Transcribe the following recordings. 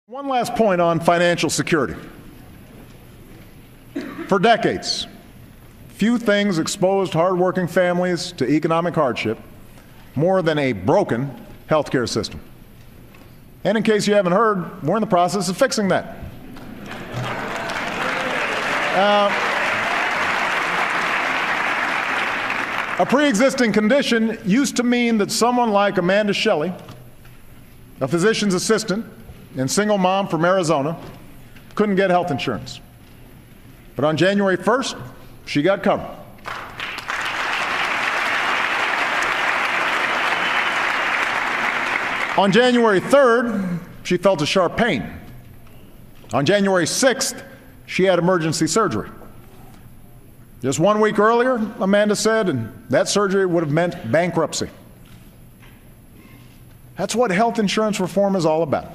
One last point on financial security. For decades, few things exposed hardworking families to economic hardship more than a broken healthcare system. And in case you haven't heard, we're in the process of fixing that. A pre-existing condition used to mean that someone like Amanda Shelley, a physician's assistant and single mom from Arizona, couldn't get health insurance. But on January 1st, she got covered. On January 3rd, she felt a sharp pain. On January 6th, she had emergency surgery. Just 1 week earlier, Amanda said, and that surgery would have meant bankruptcy. That's what health insurance reform is all about.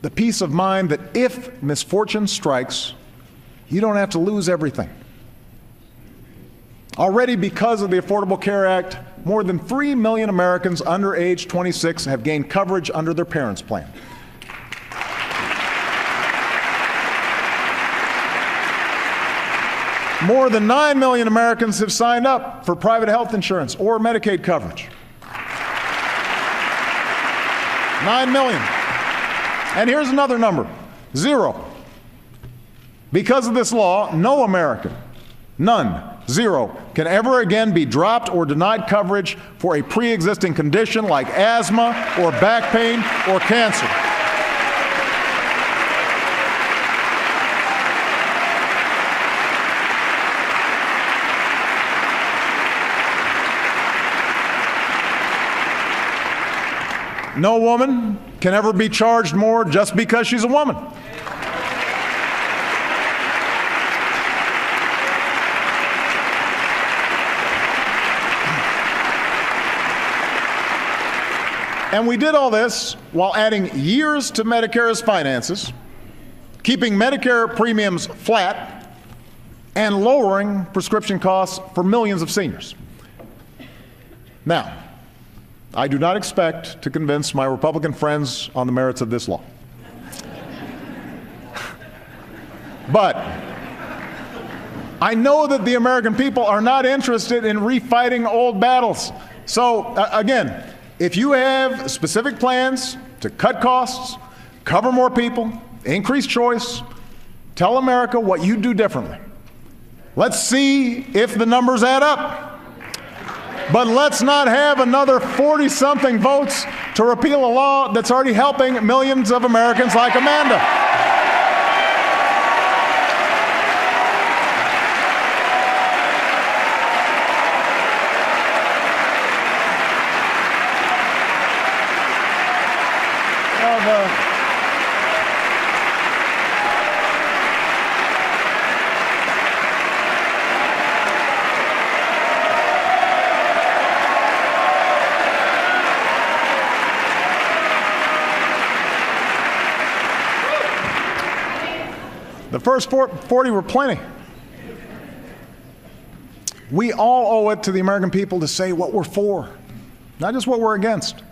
The peace of mind that if misfortune strikes, you don't have to lose everything. Already, because of the Affordable Care Act, more than 3 million Americans under age 26 have gained coverage under their parents' plan. More than 9 million Americans have signed up for private health insurance or Medicaid coverage. 9 million. And here's another number, 0. Because of this law, no American, none, 0, can ever again be dropped or denied coverage for a pre-existing condition like asthma or back pain or cancer. No woman can ever be charged more just because she's a woman. And we did all this while adding years to Medicare's finances, keeping Medicare premiums flat, and lowering prescription costs for millions of seniors. Now, I do not expect to convince my Republican friends on the merits of this law. But I know that the American people are not interested in refighting old battles. So, again, if you have specific plans to cut costs, cover more people, increase choice, tell America what you do differently. Let's see if the numbers add up. But let's not have another 40-something votes to repeal a law that's already helping millions of Americans like Amanda. The first 40 were plenty. We all owe it to the American people to say what we're for, not just what we're against.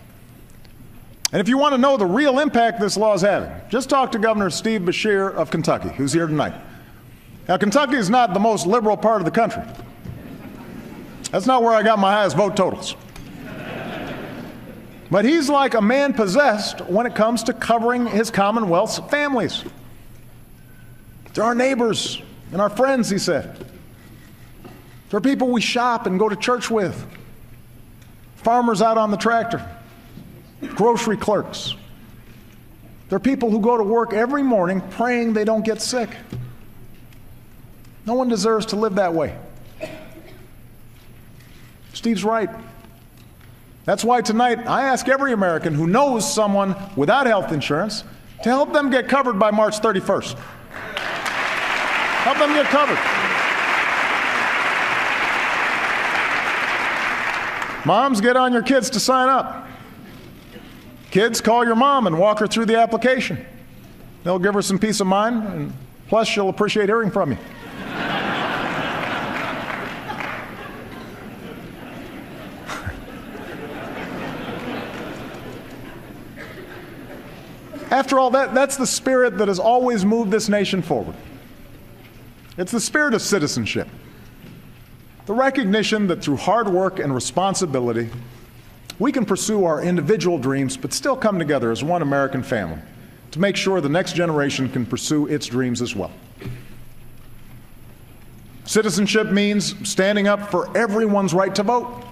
And if you want to know the real impact this law is having, just talk to Governor Steve Beshear of Kentucky, who's here tonight. Now, Kentucky is not the most liberal part of the country. That's not where I got my highest vote totals. But he's like a man possessed when it comes to covering his Commonwealth's families. They're our neighbors and our friends, he said. They're people we shop and go to church with. Farmers out on the tractor. Grocery clerks. They're people who go to work every morning praying they don't get sick. No one deserves to live that way. Steve's right. That's why tonight I ask every American who knows someone without health insurance to help them get covered by March 31st. Help them get covered. Moms, get on your kids to sign up. Kids, call your mom and walk her through the application. They'll give her some peace of mind, and plus she'll appreciate hearing from you. After all, that's the spirit that has always moved this nation forward. It's the spirit of citizenship. The recognition that through hard work and responsibility, we can pursue our individual dreams, but still come together as one American family to make sure the next generation can pursue its dreams as well. Citizenship means standing up for everyone's right to vote.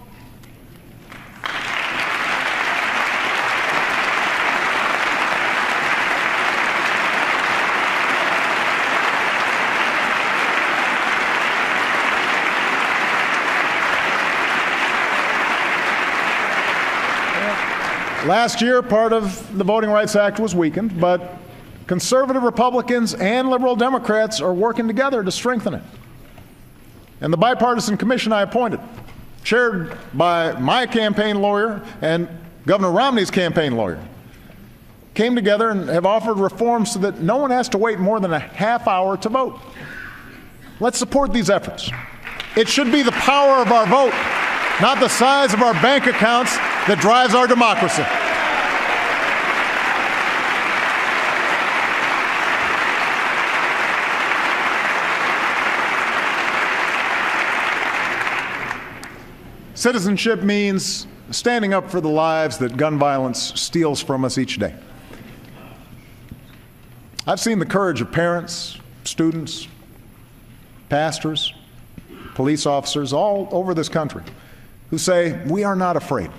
Last year, part of the Voting Rights Act was weakened, but conservative Republicans and liberal Democrats are working together to strengthen it. And the bipartisan commission I appointed, chaired by my campaign lawyer and Governor Romney's campaign lawyer, came together and have offered reforms so that no one has to wait more than a half hour to vote. Let's support these efforts. It should be the power of our vote, not the size of our bank accounts, that drives our democracy. Citizenship means standing up for the lives that gun violence steals from us each day. I've seen the courage of parents, students, pastors, police officers all over this country who say, "We are not afraid."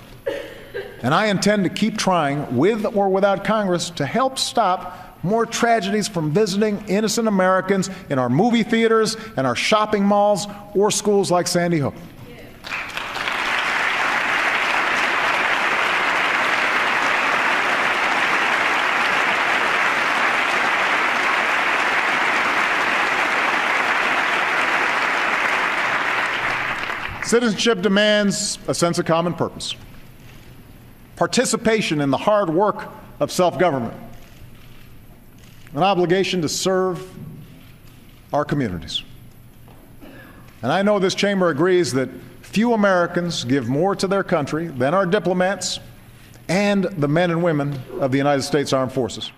And I intend to keep trying, with or without Congress, to help stop more tragedies from visiting innocent Americans in our movie theaters and our shopping malls or schools like Sandy Hook. Citizenship demands a sense of common purpose, participation in the hard work of self-government, an obligation to serve our communities. And I know this chamber agrees that few Americans give more to their country than our diplomats and the men and women of the United States Armed Forces.